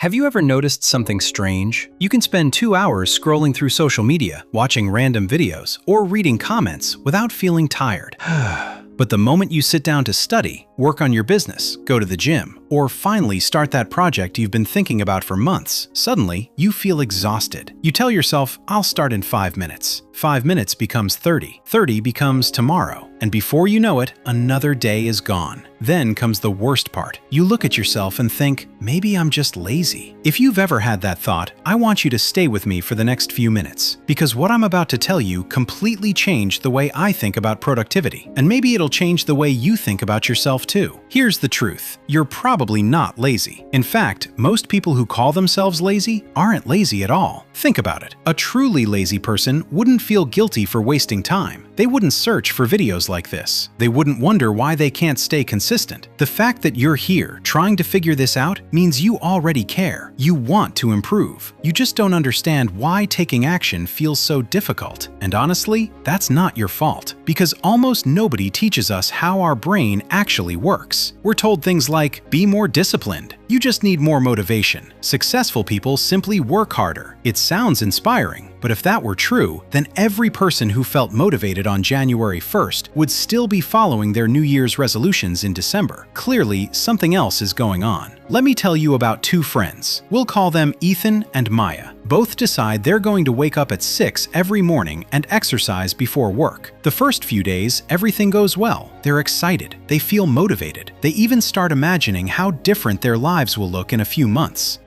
Have you ever noticed something strange? You can spend 2 hours scrolling through social media, watching random videos, or reading comments without feeling tired. But the moment you sit down to study, work on your business, go to the gym, or finally start that project you've been thinking about for months, suddenly you feel exhausted. You tell yourself, I'll start in 5 minutes. 5 minutes becomes 30. 30 becomes tomorrow. And before you know it, another day is gone. Then comes the worst part. You look at yourself and think, maybe I'm just lazy. If you've ever had that thought, I want you to stay with me for the next few minutes, because what I'm about to tell you completely changed the way I think about productivity, and maybe it'll change the way you think about yourself too. Here's the truth. You're probably not lazy. In fact, most people who call themselves lazy aren't lazy at all. Think about it. A truly lazy person wouldn't feel guilty for wasting time. They wouldn't search for videos like this. They wouldn't wonder why they can't stay consistent. The fact that you're here trying to figure this out means you already care. You want to improve. You just don't understand why taking action feels so difficult. And honestly, that's not your fault, because almost nobody teaches us how our brain actually works. We're told things like, be more disciplined. You just need more motivation. Successful people simply work harder. It sounds inspiring, but if that were true, then every person who felt motivated on January 1st would still be following their New Year's resolutions in December. Clearly, something else is going on. Let me tell you about two friends. We'll call them Ethan and Maya. Both decide they're going to wake up at 6 every morning and exercise before work. The first few days, everything goes well. They're excited. They feel motivated. They even start imagining how different their lives will look in a few months.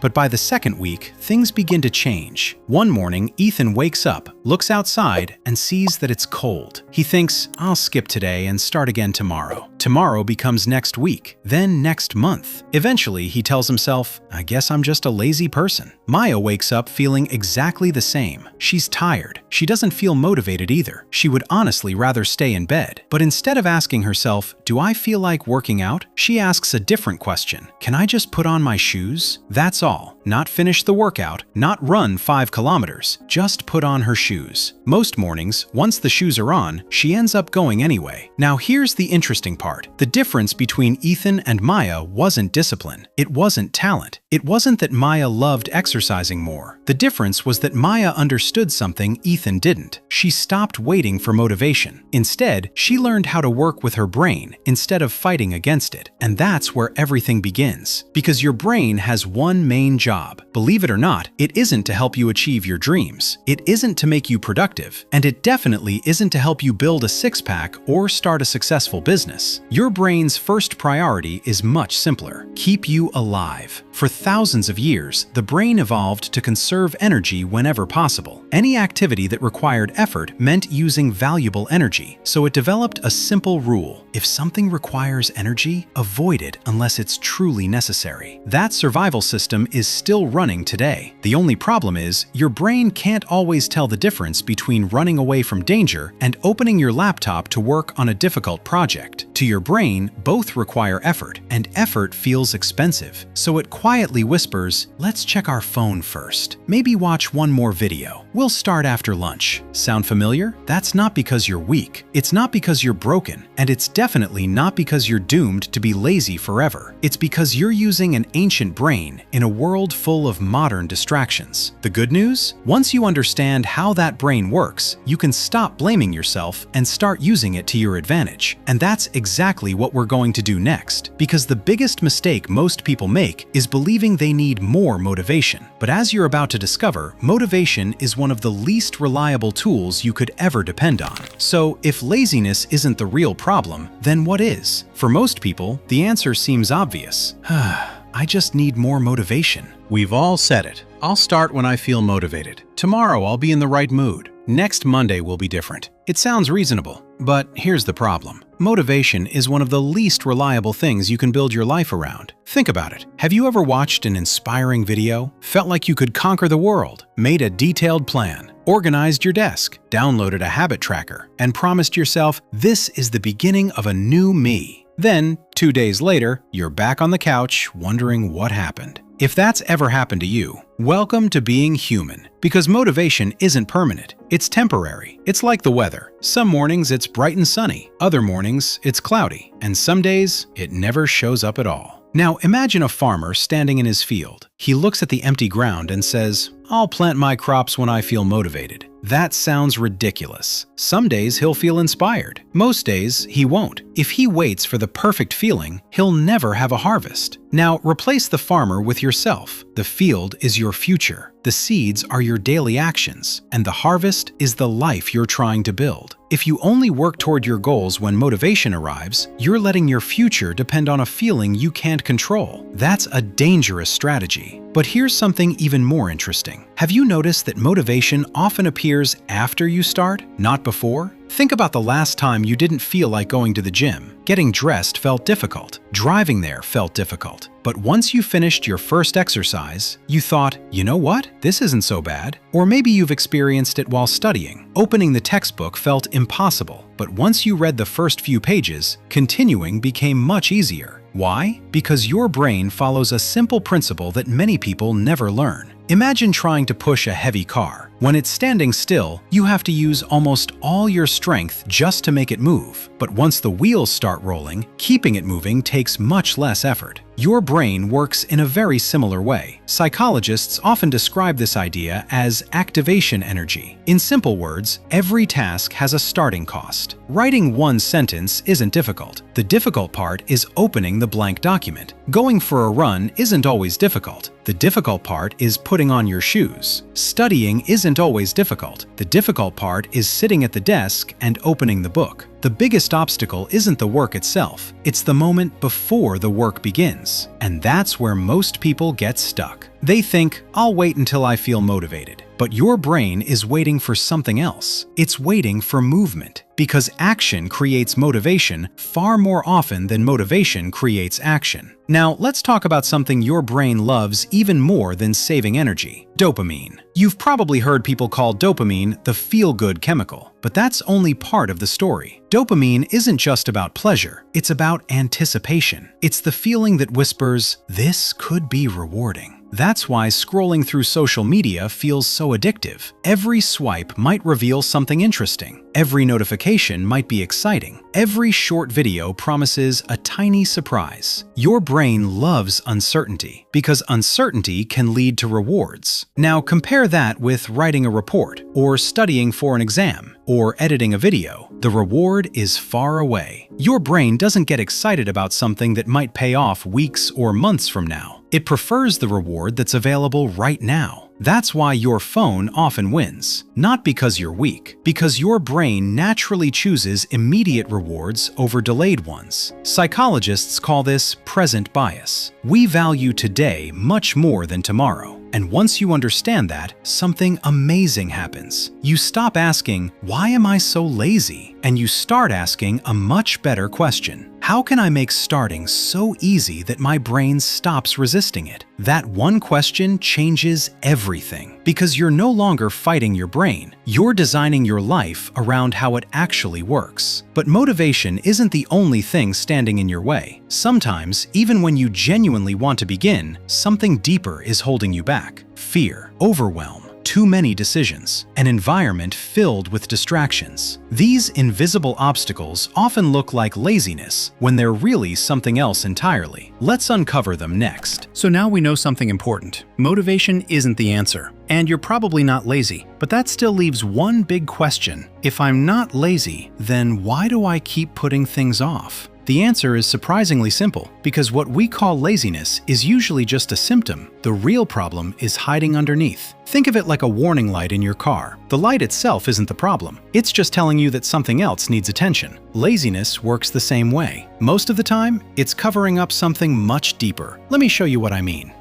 But by the second week, things begin to change. One morning, Ethan wakes up, looks outside, and sees that it's cold. He thinks, I'll skip today and start again tomorrow. Tomorrow becomes next week, then next month. Eventually, he tells himself, I guess I'm just a lazy person. Maya wakes up feeling exactly the same. She's tired. She doesn't feel motivated either. She would honestly rather stay in bed. But instead of asking herself, do I feel like working out? She asks a different question. Can I just put on my shoes? That's all. Not finish the workout, not run 5 kilometers, just put on her shoes. Most mornings, once the shoes are on, she ends up going anyway. Now here's the interesting part. The difference between Ethan and Maya wasn't discipline. It wasn't talent. It wasn't that Maya loved exercising more. The difference was that Maya understood something Ethan didn't. She stopped waiting for motivation. Instead, she learned how to work with her brain instead of fighting against it. And that's where everything begins. Because your brain has one main job. Believe it or not, it isn't to help you achieve your dreams. It isn't to make you productive. And it definitely isn't to help you build a six-pack or start a successful business. Your brain's first priority is much simpler. Keep you alive. For thousands of years, the brain evolved to conserve energy whenever possible. Any activity that required effort meant using valuable energy, so it developed a simple rule. If something requires energy, avoid it unless it's truly necessary. That survival system is still running today. The only problem is, your brain can't always tell the difference between running away from danger and opening your laptop to work on a difficult project. To your brain, both require effort, and effort feels expensive. So it quietly whispers, let's check our phone first. Maybe watch one more video. We'll start after lunch. Sound familiar? That's not because you're weak. It's not because you're broken. And it's definitely not because you're doomed to be lazy forever. It's because you're using an ancient brain in a world full of modern distractions. The good news? Once you understand how that brain works, you can stop blaming yourself and start using it to your advantage. And that's exactly what we're going to do next. Because the biggest mistake most people make is believing they need more motivation. But as you're about to discover, motivation is one of the least reliable tools you could ever depend on. So if laziness isn't the real problem, then what is? For most people, the answer seems obvious. I just need more motivation. We've all said it. I'll start when I feel motivated. Tomorrow I'll be in the right mood. Next Monday will be different. It sounds reasonable, but here's the problem. Motivation is one of the least reliable things you can build your life around. Think about it. Have you ever watched an inspiring video, felt like you could conquer the world, made a detailed plan, organized your desk, downloaded a habit tracker, and promised yourself, this is the beginning of a new me? Then, 2 days later, you're back on the couch wondering what happened. If that's ever happened to you, welcome to being human. Because motivation isn't permanent. It's temporary. It's like the weather. Some mornings it's bright and sunny. Other mornings it's cloudy. And some days it never shows up at all. Now imagine a farmer standing in his field. He looks at the empty ground and says, "I'll plant my crops when I feel motivated." That sounds ridiculous. Some days he'll feel inspired. Most days he won't. If he waits for the perfect feeling, he'll never have a harvest. Now replace the farmer with yourself. The field is your future. The seeds are your daily actions, and the harvest is the life you're trying to build. If you only work toward your goals when motivation arrives, you're letting your future depend on a feeling you can't control. That's a dangerous strategy. But here's something even more interesting. Have you noticed that motivation often appears after you start, not before? Think about the last time you didn't feel like going to the gym. Getting dressed felt difficult. Driving there felt difficult. But once you finished your first exercise, you thought, you know what? This isn't so bad. Or maybe you've experienced it while studying. Opening the textbook felt impossible. But once you read the first few pages, continuing became much easier. Why? Because your brain follows a simple principle that many people never learn. Imagine trying to push a heavy car. When it's standing still, you have to use almost all your strength just to make it move. But once the wheels start rolling, keeping it moving takes much less effort. Your brain works in a very similar way. Psychologists often describe this idea as activation energy. In simple words, every task has a starting cost. Writing one sentence isn't difficult. The difficult part is opening the blank document. Going for a run isn't always difficult. The difficult part is putting on your shoes. Studying isn't always difficult. The difficult part is sitting at the desk and opening the book. The biggest obstacle isn't the work itself, it's the moment before the work begins. And that's where most people get stuck. They think, I'll wait until I feel motivated. But your brain is waiting for something else. It's waiting for movement. Because action creates motivation far more often than motivation creates action. Now, let's talk about something your brain loves even more than saving energy: dopamine. You've probably heard people call dopamine the feel-good chemical, but that's only part of the story. Dopamine isn't just about pleasure, it's about anticipation. It's the feeling that whispers, "This could be rewarding." That's why scrolling through social media feels so addictive. Every swipe might reveal something interesting. Every notification might be exciting. Every short video promises a tiny surprise. Your brain loves uncertainty because uncertainty can lead to rewards. Now compare that with writing a report, or studying for an exam, or editing a video. The reward is far away. Your brain doesn't get excited about something that might pay off weeks or months from now. It prefers the reward that's available right now. That's why your phone often wins. Not because you're weak, because your brain naturally chooses immediate rewards over delayed ones. Psychologists call this present bias. We value today much more than tomorrow. And once you understand that, something amazing happens. You stop asking, "Why am I so lazy?" And you start asking a much better question. How can I make starting so easy that my brain stops resisting it? That one question changes everything. Because you're no longer fighting your brain, you're designing your life around how it actually works. But motivation isn't the only thing standing in your way. Sometimes, even when you genuinely want to begin, something deeper is holding you back. Fear, overwhelm, too many decisions, an environment filled with distractions. These invisible obstacles often look like laziness when they're really something else entirely. Let's uncover them next. So now we know something important. Motivation isn't the answer. And you're probably not lazy. But that still leaves one big question. If I'm not lazy, then why do I keep putting things off? The answer is surprisingly simple, because what we call laziness is usually just a symptom. The real problem is hiding underneath. Think of it like a warning light in your car. The light itself isn't the problem. It's just telling you that something else needs attention. Laziness works the same way. Most of the time, it's covering up something much deeper. Let me show you what I mean.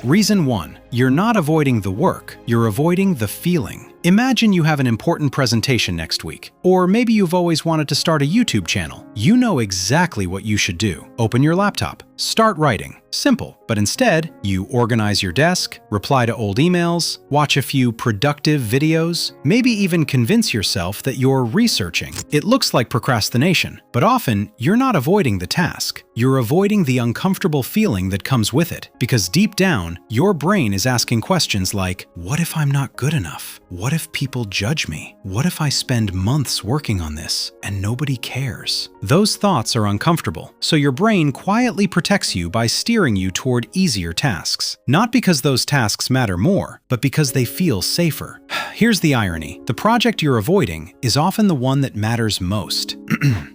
Reason 1. You're not avoiding the work, you're avoiding the feeling. Imagine you have an important presentation next week. Or maybe you've always wanted to start a YouTube channel. You know exactly what you should do. Open your laptop, start writing. Simple. But instead, you organize your desk, reply to old emails, watch a few productive videos, maybe even convince yourself that you're researching. It looks like procrastination, but often you're not avoiding the task. You're avoiding the uncomfortable feeling that comes with it, because deep down, your brain is asking questions like, what if I'm not good enough? What if people judge me? What if I spend months working on this and nobody cares? Those thoughts are uncomfortable, so your brain quietly protects you by steering you toward easier tasks. Not because those tasks matter more, but because they feel safer. Here's the irony. The project you're avoiding is often the one that matters most.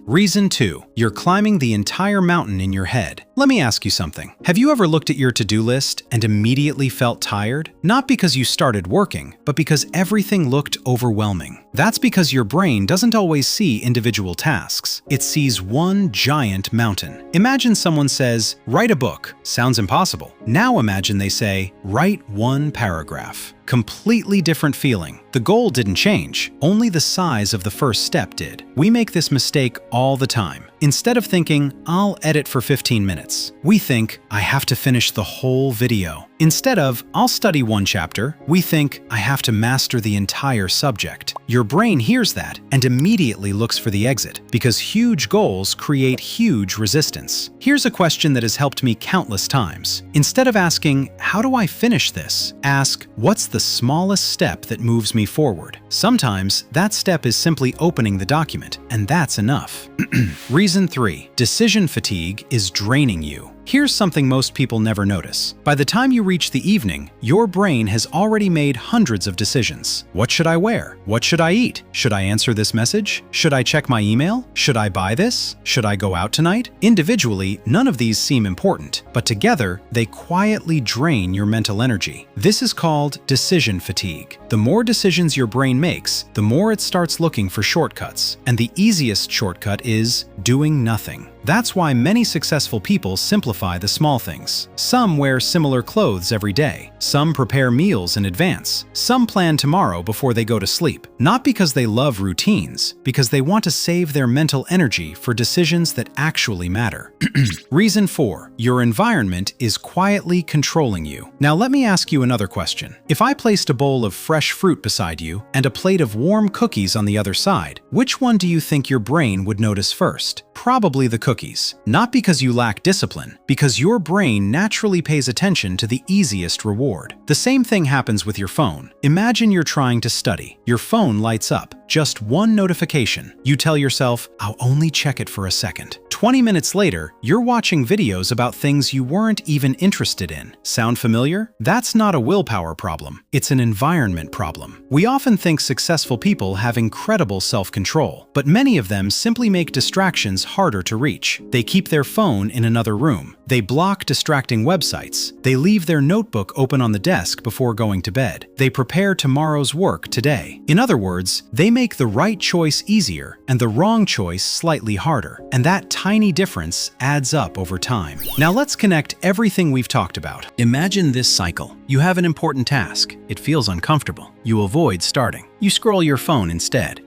Reason 2. You're climbing the entire mountain in your head. Let me ask you something. Have you ever looked at your to-do list and immediately felt tired? Not because you started working, but because everything looked overwhelming. That's because your brain doesn't always see individual tasks. It sees one giant mountain. Imagine someone says, write a book. Sounds impossible. Now imagine they say, write one paragraph. Completely different feeling. The goal didn't change, only the size of the first step did. We make this mistake all the time. Instead of thinking, I'll edit for 15 minutes, we think, I have to finish the whole video. Instead of, I'll study one chapter, we think, I have to master the entire subject. Your brain hears that and immediately looks for the exit, because huge goals create huge resistance. Here's a question that has helped me countless times. Instead of asking, how do I finish this? Ask, what's the smallest step that moves me forward? Sometimes that step is simply opening the document, and that's enough. Reason 3. Decision fatigue is draining you. Here's something most people never notice. By the time you reach the evening, your brain has already made hundreds of decisions. What should I wear? What should I eat? Should I answer this message? Should I check my email? Should I buy this? Should I go out tonight? Individually, none of these seem important, but together, they quietly drain your mental energy. This is called decision fatigue. The more decisions your brain makes, the more it starts looking for shortcuts, and the easiest shortcut is doing nothing. That's why many successful people simplify the small things. Some wear similar clothes every day. Some prepare meals in advance. Some plan tomorrow before they go to sleep. Not because they love routines, because they want to save their mental energy for decisions that actually matter. Reason 4. Your environment is quietly controlling you. Now let me ask you another question. If I placed a bowl of fresh fruit beside you and a plate of warm cookies on the other side, which one do you think your brain would notice first? Probably the cookies. Not because you lack discipline, because your brain naturally pays attention to the easiest reward. The same thing happens with your phone. Imagine you're trying to study. Your phone lights up. Just one notification. You tell yourself, I'll only check it for a second. 20 minutes later, you're watching videos about things you weren't even interested in. Sound familiar? That's not a willpower problem. It's an environment problem. We often think successful people have incredible self-control, but many of them simply make distractions harder to reach. They keep their phone in another room. They block distracting websites. They leave their notebook open on the desk before going to bed. They prepare tomorrow's work today. In other words, they make the right choice easier and the wrong choice slightly harder. And that tiny difference adds up over time. Now let's connect everything we've talked about. Imagine this cycle. You have an important task. It feels uncomfortable. You avoid starting. You scroll your phone instead.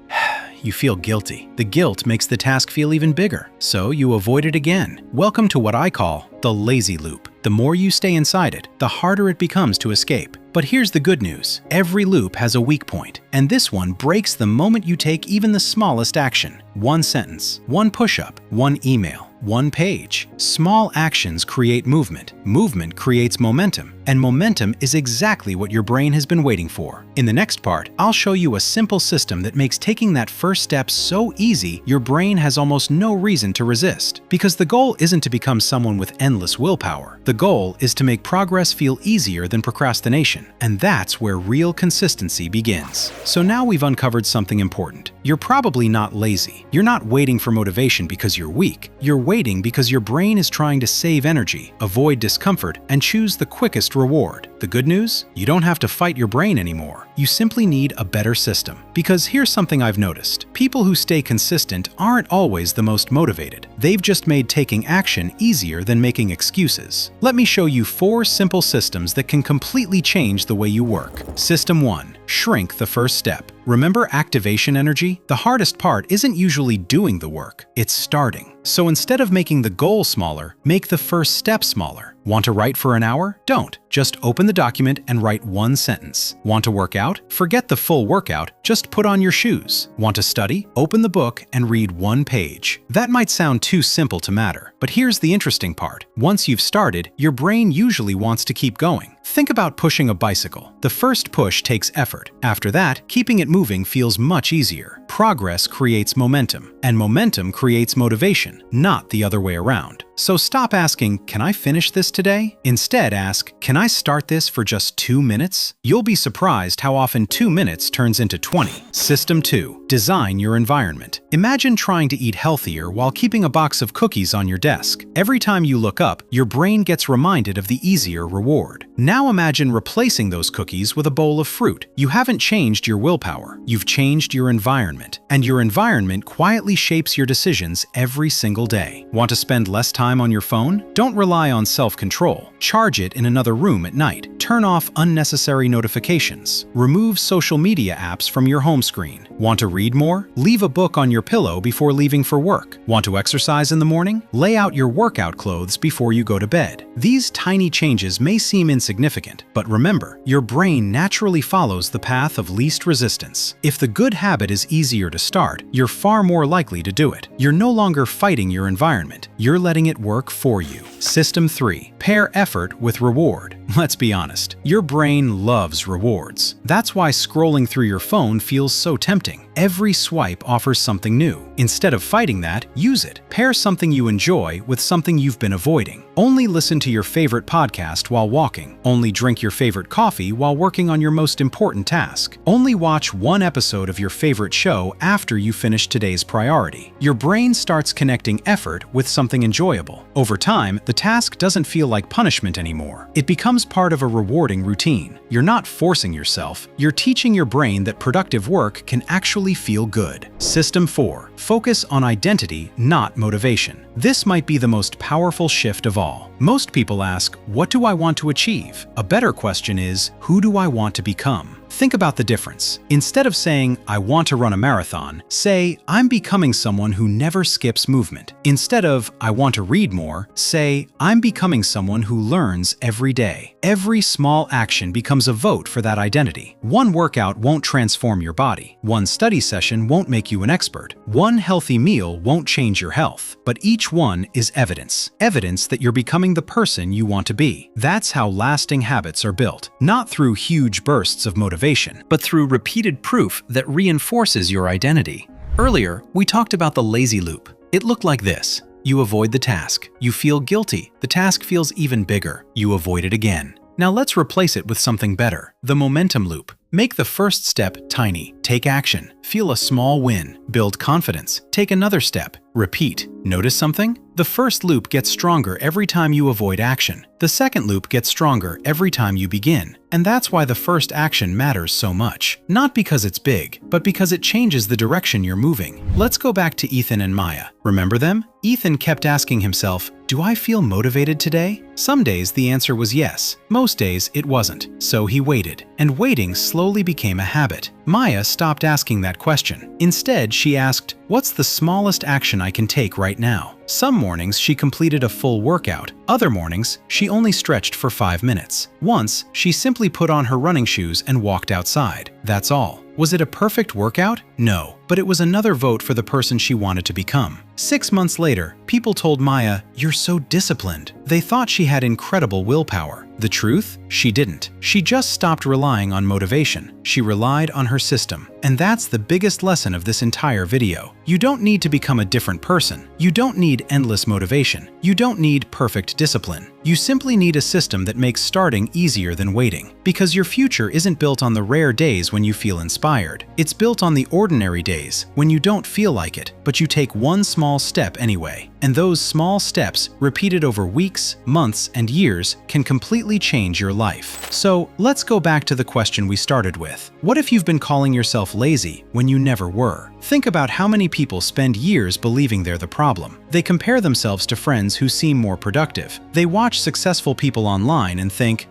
You feel guilty. The guilt makes the task feel even bigger, so you avoid it again. Welcome to what I call the lazy loop. The more you stay inside it, the harder it becomes to escape. But here's the good news. Every loop has a weak point, and this one breaks the moment you take even the smallest action. One sentence, one push-up, one email, one page. Small actions create movement. Movement creates momentum, and momentum is exactly what your brain has been waiting for. In the next part, I'll show you a simple system that makes taking that first step so easy your brain has almost no reason to resist. Because the goal isn't to become someone with endless willpower. The goal is to make progress feel easier than procrastination, and that's where real consistency begins. So now we've uncovered something important. You're probably not lazy. You're not waiting for motivation because you're weak. You're waiting because your brain is trying to save energy, avoid discomfort, and choose the quickest reward. The good news? You don't have to fight your brain anymore. You simply need a better system. Because here's something I've noticed. People who stay consistent aren't always the most motivated. They've just made taking action easier than making excuses. Let me show you 4 simple systems that can completely change the way you work. System 1. Shrink the first step. Remember activation energy? The hardest part isn't usually doing the work, it's starting. So instead of making the goal smaller, make the first step smaller. Want to write for an hour? Don't. Just open the document and write one sentence. Want to work out? Forget the full workout, just put on your shoes. Want to study? Open the book and read one page. That might sound too simple to matter, but here's the interesting part. Once you've started, your brain usually wants to keep going. Think about pushing a bicycle. The first push takes effort. After that, keeping it moving feels much easier. Progress creates momentum, and momentum creates motivation, not the other way around. So stop asking, "Can I finish this today?" Instead ask, "Can I start this for just 2 minutes?" You'll be surprised how often 2 minutes turns into 20. System 2. Design your environment. Imagine trying to eat healthier while keeping a box of cookies on your desk. Every time you look up, your brain gets reminded of the easier reward. Now imagine replacing those cookies with a bowl of fruit. You haven't changed your willpower. You've changed your environment. And your environment quietly shapes your decisions every single day. Want to spend less time on your phone? Don't rely on self-control. Charge it in another room at night. Turn off unnecessary notifications. Remove social media apps from your home screen. Want to read more? Leave a book on your pillow before leaving for work. Want to exercise in the morning? Lay out your workout clothes before you go to bed. These tiny changes may seem insignificant, but remember, your brain naturally follows the path of least resistance. If the good habit is easier to start, you're far more likely to do it. You're no longer fighting your environment. You're letting it work for you. System 3. Pair effort with reward. Let's be honest, your brain loves rewards. That's why scrolling through your phone feels so tempting. Every swipe offers something new. Instead of fighting that, use it. Pair something you enjoy with something you've been avoiding. Only listen to your favorite podcast while walking. Only drink your favorite coffee while working on your most important task. Only watch one episode of your favorite show after you finish today's priority. Your brain starts connecting effort with something enjoyable. Over time, the task doesn't feel like punishment anymore. It becomes part of a rewarding routine. You're not forcing yourself. You're teaching your brain that productive work can actually feel good. System 4. Focus on identity, not motivation. This might be the most powerful shift of all. Most people ask, "What do I want to achieve?" A better question is, "Who do I want to become?" Think about the difference. Instead of saying, "I want to run a marathon," say, "I'm becoming someone who never skips movement." Instead of, "I want to read more," say, "I'm becoming someone who learns every day." Every small action becomes a vote for that identity. One workout won't transform your body. One study session won't make you an expert. One healthy meal won't change your health. But each one is evidence. Evidence that you're becoming the person you want to be. That's how lasting habits are built. Not through huge bursts of motivation, but through repeated proof that reinforces your identity. Earlier, we talked about the lazy loop. It looked like this. You avoid the task. You feel guilty. The task feels even bigger. You avoid it again. Now let's replace it with something better. The momentum loop. Make the first step tiny. Take action. Feel a small win. Build confidence. Take another step. Repeat. Notice something? The first loop gets stronger every time you avoid action. The second loop gets stronger every time you begin. And that's why the first action matters so much. Not because it's big, but because it changes the direction you're moving. Let's go back to Ethan and Maya. Remember them? Ethan kept asking himself, "Do I feel motivated today?" Some days the answer was yes. Most days it wasn't. So he waited. And waiting slowly became a habit. Maya stopped asking that question. Instead, she asked, "What's the smallest action I can take right now?" Some mornings she completed a full workout. Other mornings, she only stretched for 5 minutes. Once, she simply put on her running shoes and walked outside. That's all. Was it a perfect workout? No, but it was another vote for the person she wanted to become. 6 months later, people told Maya, "You're so disciplined." They thought she had incredible willpower. The truth? She didn't. She just stopped relying on motivation. She relied on her system. And that's the biggest lesson of this entire video. You don't need to become a different person. You don't need endless motivation. You don't need perfect discipline. You simply need a system that makes starting easier than waiting. Because your future isn't built on the rare days when you feel inspired. It's built on the ordinary days when you don't feel like it, but you take one small step anyway. And those small steps, repeated over weeks, months, and years, can completely change your life. So let's go back to the question we started with. What if you've been calling yourself lazy when you never were? Think about how many people spend years believing they're the problem. They compare themselves to friends who seem more productive. They watch successful people online and think,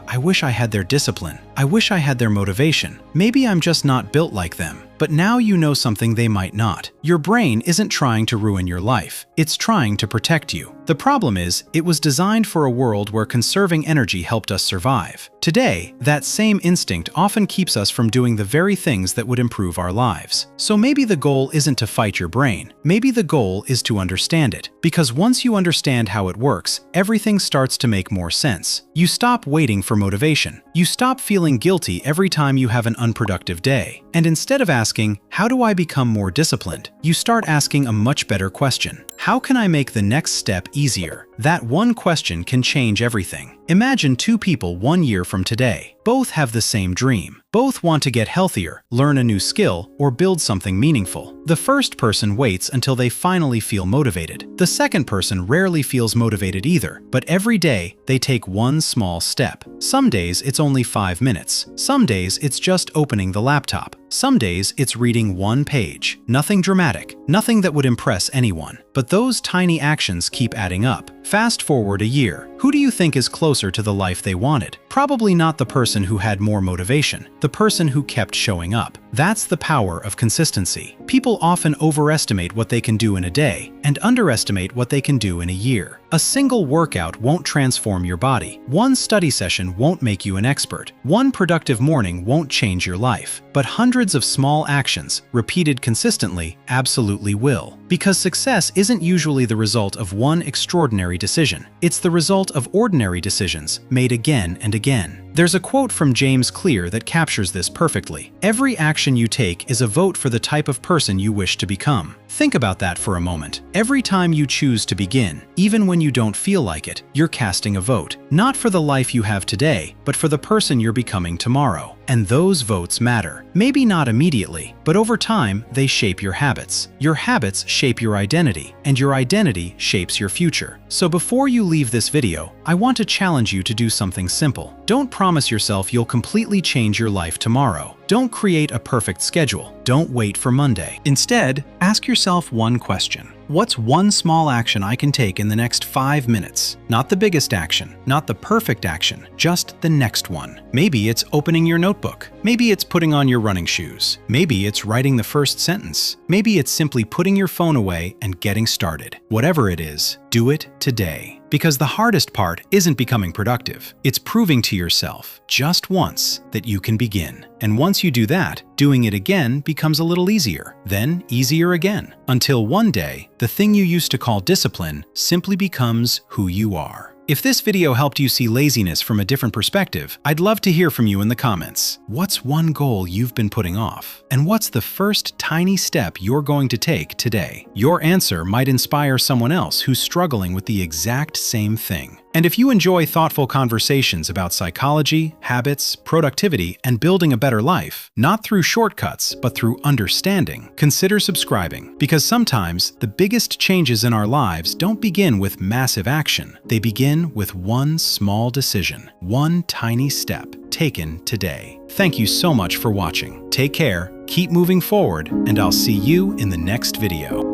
"I wish I had their discipline. I wish I had their motivation. Maybe I'm just not built like them." But now you know something they might not. Your brain isn't trying to ruin your life. It's trying to protect you. The problem is, it was designed for a world where conserving energy helped us survive. Today, that same instinct often keeps us from doing the very things that would improve our lives. So maybe the goal isn't to fight your brain. Maybe the goal is to understand it. Because once you understand how it works, everything starts to make more sense. You stop waiting for motivation. You stop feeling guilty every time you have an unproductive day. And instead of asking, how do I become more disciplined? You start asking a much better question. How can I make the next step easier? That one question can change everything. Imagine two people 1 year from today. Both have the same dream. Both want to get healthier, learn a new skill, or build something meaningful. The first person waits until they finally feel motivated. The second person rarely feels motivated either, but every day they take one small step. Some days it's only 5 minutes. Some days it's just opening the laptop. Some days it's reading 1 page. Nothing dramatic, nothing that would impress anyone. But those tiny actions keep adding up. Fast forward a year. Who do you think is closer to the life they wanted? Probably not the person who had more motivation, the person who kept showing up. That's the power of consistency. People often overestimate what they can do in a day and underestimate what they can do in a year. A single workout won't transform your body. One study session won't make you an expert. One productive morning won't change your life. But hundreds of small actions, repeated consistently, absolutely will. Because success isn't usually the result of one extraordinary decision. It's the result of ordinary decisions made again and again. There's a quote from James Clear that captures this perfectly. Every action you take is a vote for the type of person you wish to become. Think about that for a moment. Every time you choose to begin, even when you don't feel like it, you're casting a vote. Not for the life you have today, but for the person you're becoming tomorrow. And those votes matter. Maybe not immediately, but over time, they shape your habits. Your habits shape your identity, and your identity shapes your future. So before you leave this video, I want to challenge you to do something simple. Don't promise yourself you'll completely change your life tomorrow. Don't create a perfect schedule. Don't wait for Monday. Instead, ask yourself one question. What's one small action I can take in the next 5 minutes? Not the biggest action, not the perfect action, just the next one. Maybe it's opening your notebook. Maybe it's putting on your running shoes. Maybe it's writing the first sentence. Maybe it's simply putting your phone away and getting started. Whatever it is, do it today. Because the hardest part isn't becoming productive. It's proving to yourself, just once, that you can begin. And once you do that, doing it again becomes a little easier, then easier again. Until one day, the thing you used to call discipline simply becomes who you are. If this video helped you see laziness from a different perspective, I'd love to hear from you in the comments. What's one goal you've been putting off? And what's the first tiny step you're going to take today? Your answer might inspire someone else who's struggling with the exact same thing. And if you enjoy thoughtful conversations about psychology, habits, productivity, and building a better life, not through shortcuts, but through understanding, consider subscribing. Because sometimes the biggest changes in our lives don't begin with massive action. They begin with one small decision, one tiny step taken today. Thank you so much for watching. Take care, keep moving forward, and I'll see you in the next video.